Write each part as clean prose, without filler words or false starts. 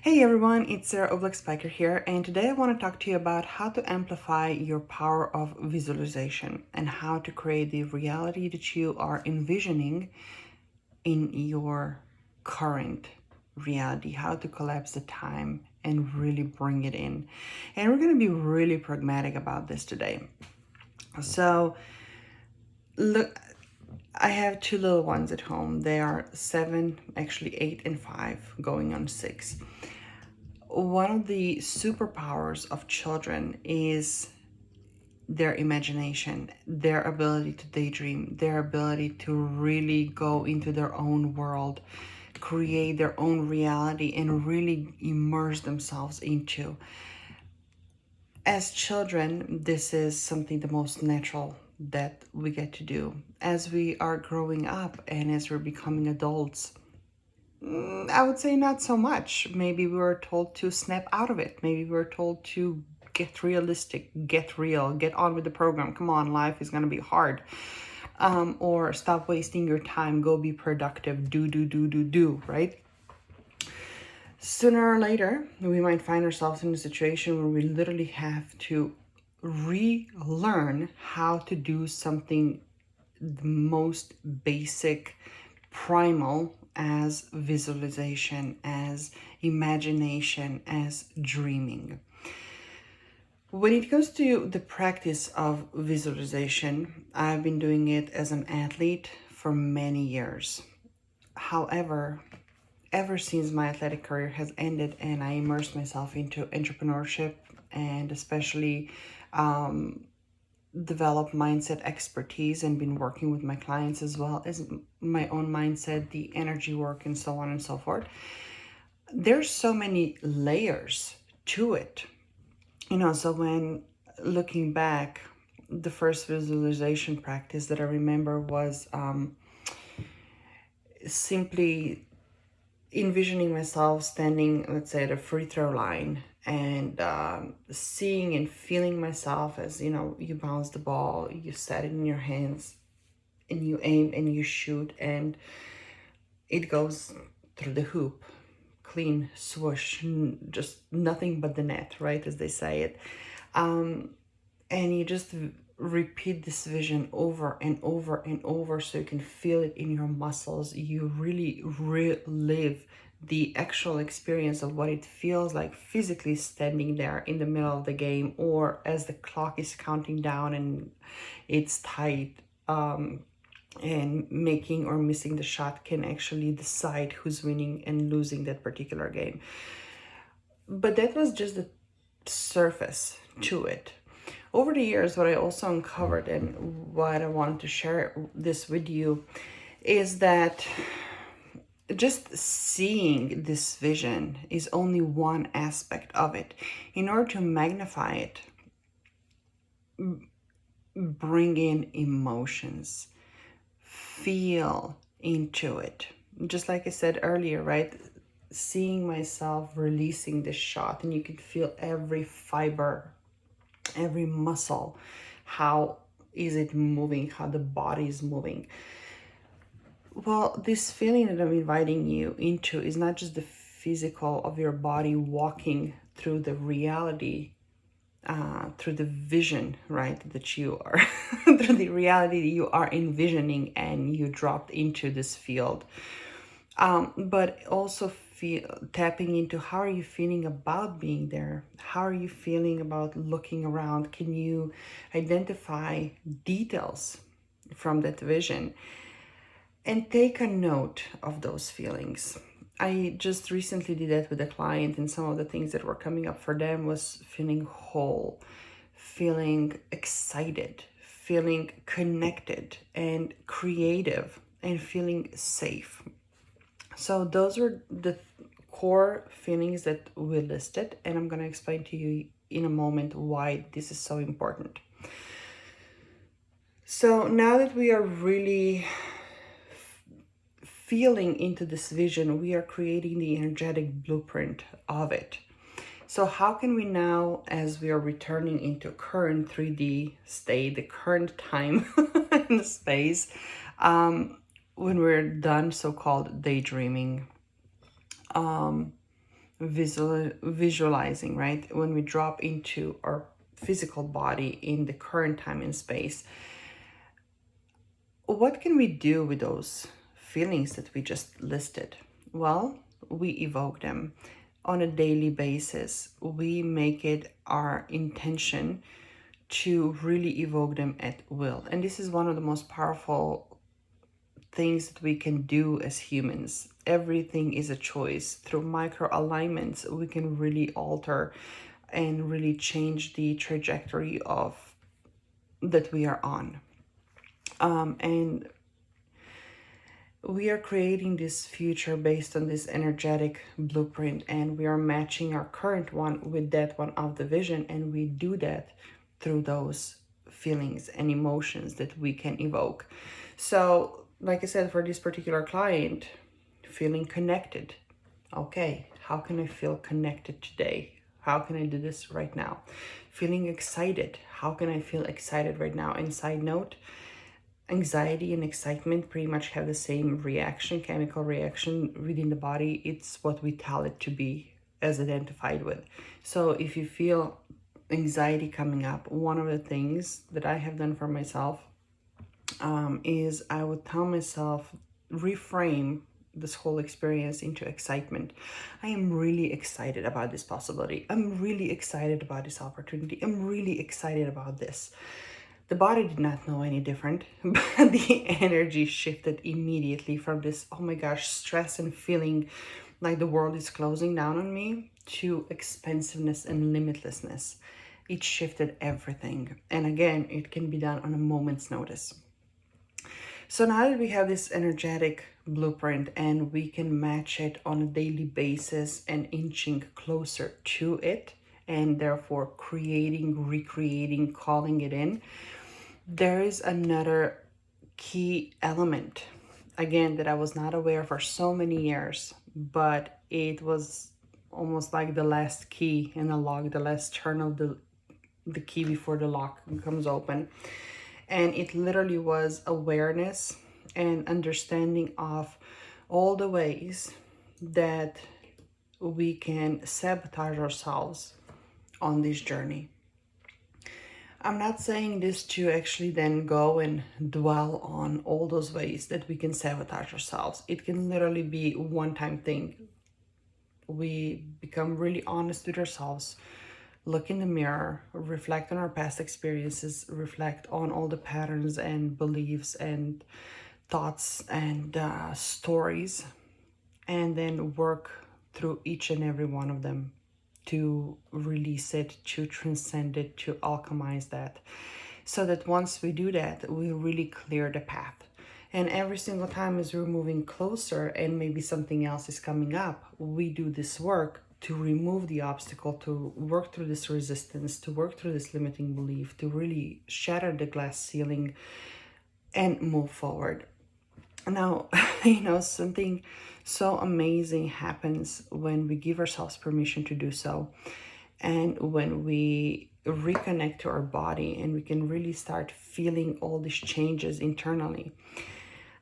Hey everyone, it's Sarah Oblak Spiker here, and today I want to talk to you about how to amplify your power of visualization and how to create the reality that you are envisioning in your current reality, how to collapse the time and really bring it in. And we're going to be really pragmatic about this today. So, look, I have two little ones at home. They are 7, actually 8 and 5, going on 6. One of the superpowers of children is their imagination, their ability to daydream, their ability to really go into their own world, create their own reality, and really immerse themselves into. As children, this is something the most natural that we get to do. As we are growing up and as we're becoming adults, I would say not so much. Maybe we were told to snap out of it. Maybe we were told to get realistic, get real, get on with the program. Come on, life is going to be hard. Or stop wasting your time, go be productive, do, right? Sooner or later, we might find ourselves in a situation where we literally have to relearn how to do something the most basic, primal, as visualization, as imagination, as dreaming. When it comes to the practice of visualization, I've been doing it as an athlete for many years. However, ever since my athletic career has ended and I immersed myself into entrepreneurship and especially develop mindset expertise and been working with my clients as well as my own mindset, the energy work, and so on and so forth. There's so many layers to it. So when looking back, the first visualization practice that I remember was simply envisioning myself standing, let's say, at a free throw line and seeing and feeling myself as, you bounce the ball, you set it in your hands and you aim and you shoot and it goes through the hoop, clean swoosh, just nothing but the net, right, as they say it. And you just repeat this vision over and over and over so you can feel it in your muscles. You really relive the actual experience of what it feels like physically standing there in the middle of the game, or as the clock is counting down and it's tight, and making or missing the shot can actually decide who's winning and losing that particular game. But that was just the surface to it. Over the years, what I also uncovered and what I wanted to share this with you is that just seeing this vision is only one aspect of it. In order to magnify it, bring in emotions, feel into it. Just like I said earlier, right? Seeing myself releasing this shot, and you can feel every fiber, every muscle, how is it moving, how the body is moving. Well, this feeling that I'm inviting you into is not just the physical of your body walking through the reality, through the vision, right, that you are, through the reality that you are envisioning and you dropped into this field. But also tapping into how are you feeling about being there? How are you feeling about looking around? Can you identify details from that vision? And take a note of those feelings. I just recently did that with a client, and some of the things that were coming up for them was feeling whole, feeling excited, feeling connected and creative, and feeling safe. So those are the core feelings that we listed, and I'm going to explain to you in a moment why this is so important. So now that we are really feeling into this vision, we are creating the energetic blueprint of it. So how can we now, as we are returning into current 3D state, the current time and space, when we're done so-called daydreaming, visualizing, right? When we drop into our physical body in the current time and space, what can we do with those feelings that we just listed? Well, we evoke them on a daily basis. We make it our intention to really evoke them at will. And this is one of the most powerful things that we can do as humans. Everything is a choice. Through micro alignments, we can really alter and really change the trajectory of that we are on. And we are creating this future based on this energetic blueprint, and we are matching our current one with that one of the vision, and we do that through those feelings and emotions that we can evoke. So like I said, for this particular client, feeling connected. Okay, how can I feel connected today? How can I do this right now? Feeling excited. How can I feel excited right now? And side note, anxiety and excitement pretty much have the same reaction, chemical reaction within the body. It's what we tell it to be as identified with. So if you feel anxiety coming up, one of the things that I have done for myself is I would tell myself, reframe this whole experience into excitement. I am really excited about this possibility. I'm really excited about this opportunity. I'm really excited about this. The body did not know any different, but the energy shifted immediately from this, oh my gosh, stress and feeling like the world is closing down on me, to expansiveness and limitlessness. It shifted everything. And again, it can be done on a moment's notice. So now that we have this energetic blueprint and we can match it on a daily basis and inching closer to it, and therefore creating, recreating, calling it in, there is another key element, again, that I was not aware for so many years, but it was almost like the last key in the lock, the last turn of the key before the lock comes open. And it literally was awareness and understanding of all the ways that we can sabotage ourselves on this journey. I'm not saying this to actually then go and dwell on all those ways that we can sabotage ourselves. It can literally be a one-time thing. We become really honest with ourselves, look in the mirror, reflect on our past experiences, reflect on all the patterns and beliefs and thoughts and stories, and then work through each and every one of them to release it, to transcend it, to alchemize that. So that once we do that, we really clear the path. And every single time as we're moving closer and maybe something else is coming up, we do this work to remove the obstacle, to work through this resistance, to work through this limiting belief, to really shatter the glass ceiling and move forward. Now, something so amazing happens when we give ourselves permission to do so. And when we reconnect to our body and we can really start feeling all these changes internally,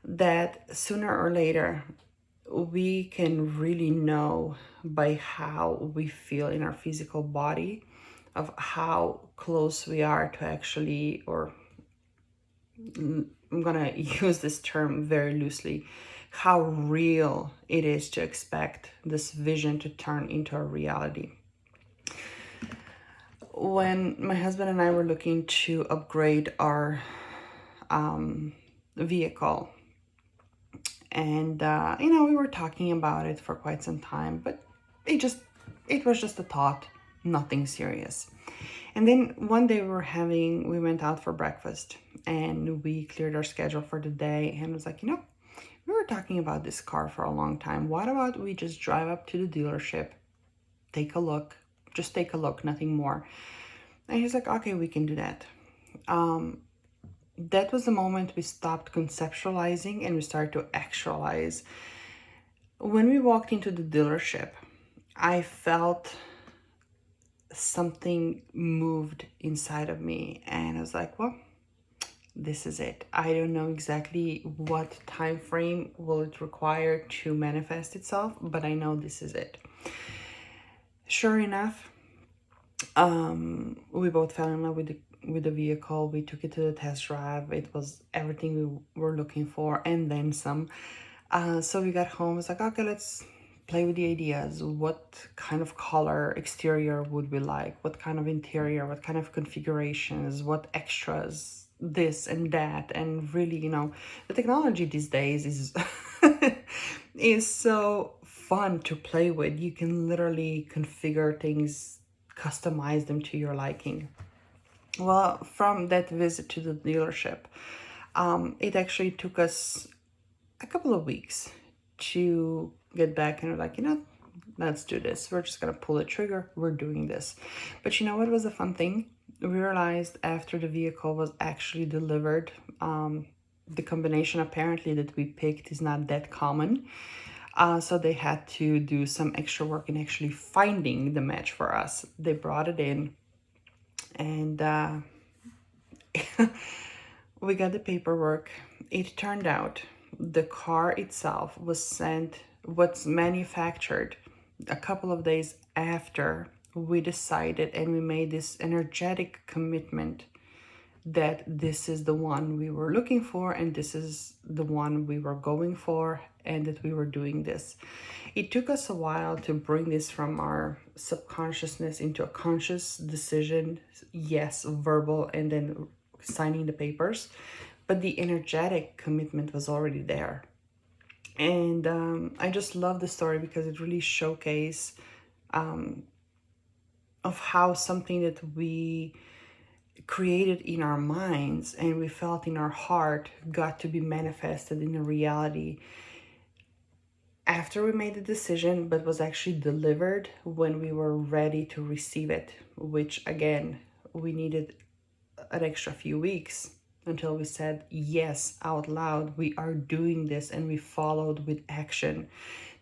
that sooner or later, we can really know by how we feel in our physical body of how close we are to actually, or I'm gonna use this term very loosely, how real it is to expect this vision to turn into a reality. When my husband and I were looking to upgrade our vehicle, and we were talking about it for quite some time, but it was just a thought, nothing serious. And then one day we went out for breakfast and we cleared our schedule for the day, and was like, we were talking about this car for a long time. What about we just drive up to the dealership, take a look, just take a look, nothing more. And he's like, okay, we can do that. That was the moment we stopped conceptualizing and we started to actualize. When we walked into the dealership, I felt something moved inside of me, and I was like, well, this is it. I don't know exactly what time frame will it require to manifest itself, but I know this is it. Sure enough, we both fell in love with the vehicle. We took it to the test drive. It was everything we were looking for and then some. So we got home. It's like, okay, let's play with the ideas. What kind of color exterior would we like? What kind of interior? What kind of configurations? What extras? This and that. And really, the technology these days is is so fun to play with. You can literally configure things, customize them to your liking. Well, from that visit to the dealership, it actually took us a couple of weeks to get back, and we're like, let's do this. We're just gonna pull the trigger. We're doing this. But you know what was a fun thing? We realized after the vehicle was actually delivered, the combination apparently that we picked is not that common. So they had to do some extra work in actually finding the match for us. They brought it in, and we got the paperwork. It turned out the car itself was manufactured a couple of days after we decided, and we made this energetic commitment that this is the one we were looking for and this is the one we were going for, and that we were doing this. It took us a while to bring this from our subconsciousness into a conscious decision, yes, verbal, and then signing the papers, but the energetic commitment was already there. And I just love the story because it really showcases of how something that we created in our minds and we felt in our heart got to be manifested in a reality after we made the decision, but was actually delivered when we were ready to receive it, which again, we needed an extra few weeks until we said yes out loud. We are doing this, and we followed with action.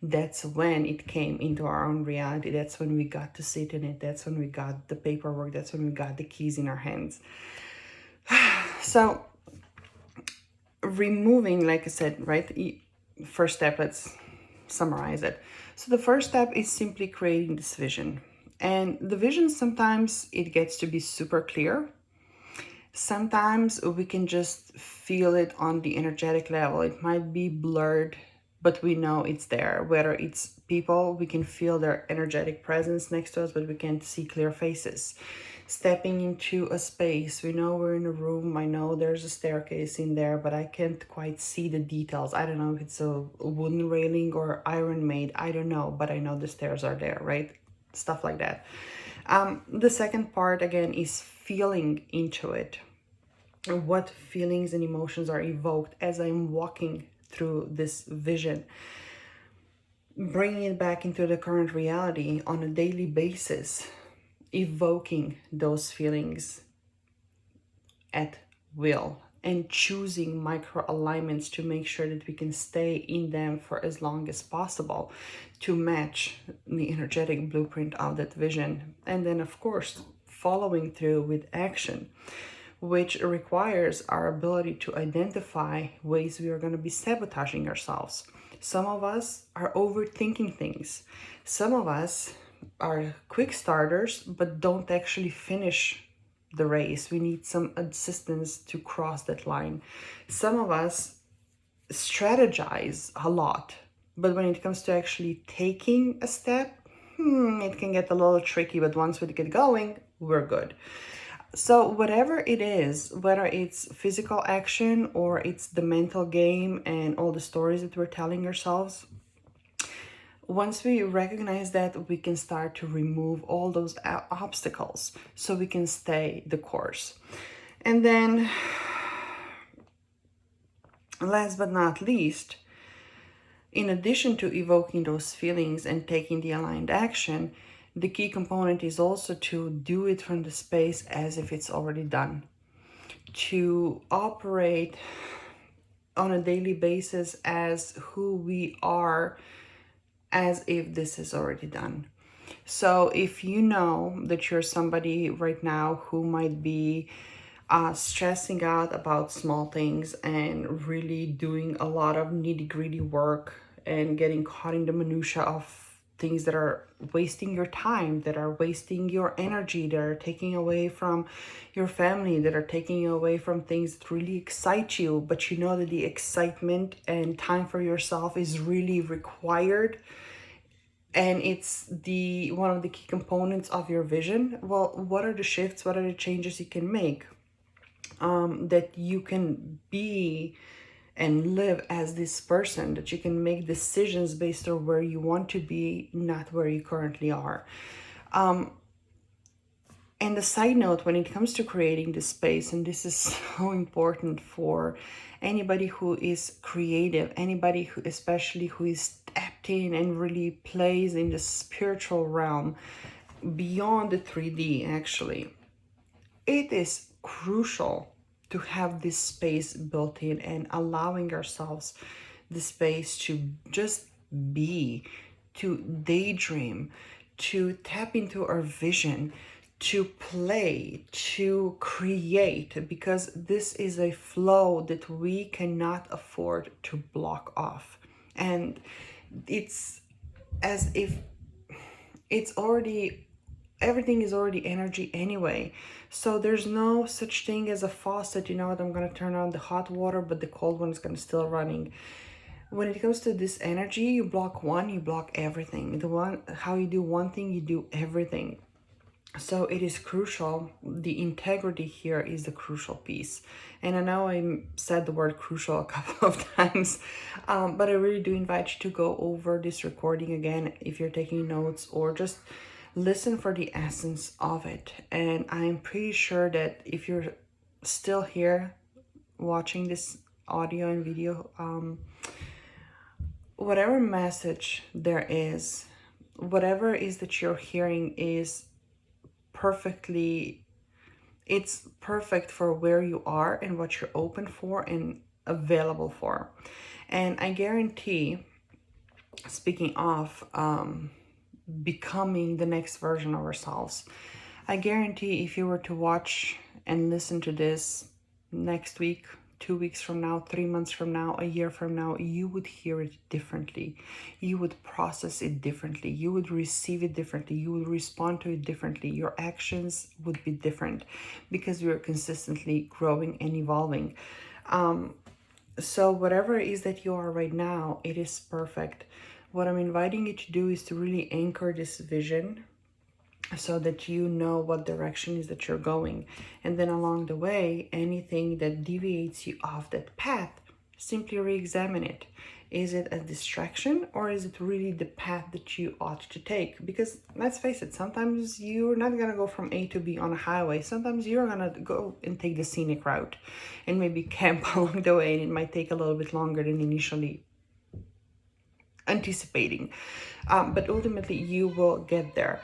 That's when it came into our own reality. That's when we got to sit in it. That's when we got the paperwork. That's when we got the keys in our hands. So removing, like I said, right? First step, let's summarize it. So the first step is simply creating this vision. And the vision, sometimes it gets to be super clear. Sometimes we can just feel it on the energetic level. It might be blurred, but we know it's there. Whether it's people, we can feel their energetic presence next to us, but we can't see clear faces. Stepping into a space, we know we're in a room. I know there's a staircase in there, but I can't quite see the details. I don't know if it's a wooden railing or iron made. I don't know, but I know the stairs are there, right? Stuff like that. The second part, again, is feeling into it. What feelings and emotions are evoked as I'm walking through this vision. Bringing it back into the current reality on a daily basis. Evoking those feelings at will. And choosing micro alignments to make sure that we can stay in them for as long as possible to match the energetic blueprint of that vision. And then, of course, following through with action, which requires our ability to identify ways we are going to be sabotaging ourselves. Some of us are overthinking things. Some of us are quick starters, but don't actually finish the race. We need some assistance to cross that line. Some of us strategize a lot, but when it comes to actually taking a step, it can get a little tricky, but once we get going, we're good. So whatever it is, whether it's physical action or it's the mental game and all the stories that we're telling ourselves, once we recognize that, we can start to remove all those obstacles so we can stay the course. And then, last but not least, in addition to evoking those feelings and taking the aligned action, the key component is also to do it from the space as if it's already done. To operate on a daily basis as who we are, as if this is already done. So if you know that you're somebody right now who might be stressing out about small things and really doing a lot of nitty-gritty work and getting caught in the minutia of things that are wasting your time, that are wasting your energy, that are taking away from your family, that are taking you away from things that really excite you, but you know that the excitement and time for yourself is really required, and it's the one of the key components of your vision. Well, what are the shifts, what are the changes you can make, that you can be and live as this person, that you can make decisions based on where you want to be, not where you currently are. And the side note, when it comes to creating this space, and this is so important for anybody who is creative, anybody who, especially who is tapped in and really plays in the spiritual realm beyond the 3D, actually, it is crucial to have this space built in and allowing ourselves the space to just be, to daydream, to tap into our vision, to play, to create, because this is a flow that we cannot afford to block off. And it's as if it's already, everything is already energy anyway. So there's no such thing as a faucet, you know what, I'm going to turn on the hot water, but the cold one is going to still running. When it comes to this energy, you block one, you block everything. The one, how you do one thing, you do everything. So it is crucial. The integrity here is the crucial piece. And I know I said the word crucial a couple of times, but I really do invite you to go over this recording again if you're taking notes, or just listen for the essence of it. And I'm pretty sure that if you're still here watching this audio and video, whatever message there is, whatever is that you're hearing is perfectly, it's perfect for where you are and what you're open for and available for. And I guarantee, speaking of becoming the next version of ourselves, I guarantee if you were to watch and listen to this next week, 2 weeks from now, 3 months from now, a year from now, you would hear it differently. You would process it differently. You would receive it differently. You would respond to it differently. Your actions would be different because we are consistently growing and evolving. So whatever it is that you are right now, it is perfect. What I'm inviting you to do is to really anchor this vision so that you know what direction is that you're going. And then along the way, anything that deviates you off that path, simply re-examine it. Is it a distraction, or is it really the path that you ought to take? Because let's face it, sometimes you're not going to go from A to B on a highway. Sometimes you're going to go and take the scenic route and maybe camp along the way, and it might take a little bit longer than initially anticipating. But ultimately, you will get there.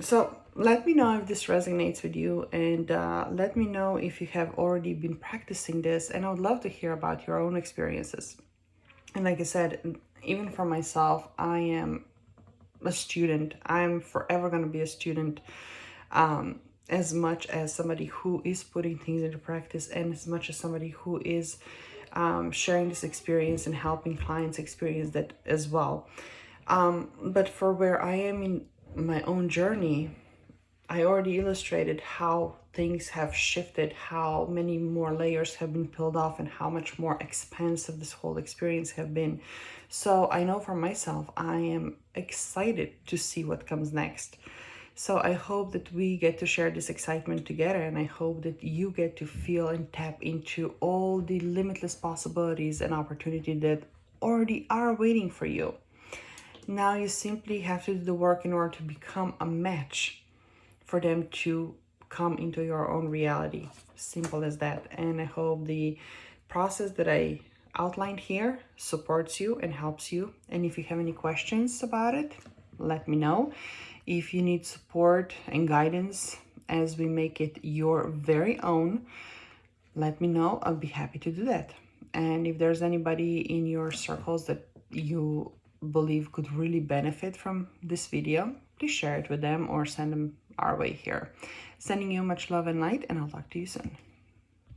So let me know if this resonates with you, and let me know if you have already been practicing this, and I would love to hear about your own experiences. And like I said, even for myself, I am a student. I'm forever going to be a student, as much as somebody who is putting things into practice, and as much as somebody who is sharing this experience and helping clients experience that as well. But for where I am in my own journey, I already illustrated how things have shifted, how many more layers have been peeled off, and how much more expansive this whole experience have been. So I know for myself, I am excited to see what comes next. So I hope that we get to share this excitement together, and I hope that you get to feel and tap into all the limitless possibilities and opportunity that already are waiting for you. Now you simply have to do the work in order to become a match for them to come into your own reality. Simple as that. And I hope the process that I outlined here supports you and helps you. And if you have any questions about it, let me know. If you need support and guidance as we make it your very own, let me know. I'll be happy to do that. And if there's anybody in your circles that you believe could really benefit from this video, please share it with them or send them our way here. Sending you much love and light, and I'll talk to you soon.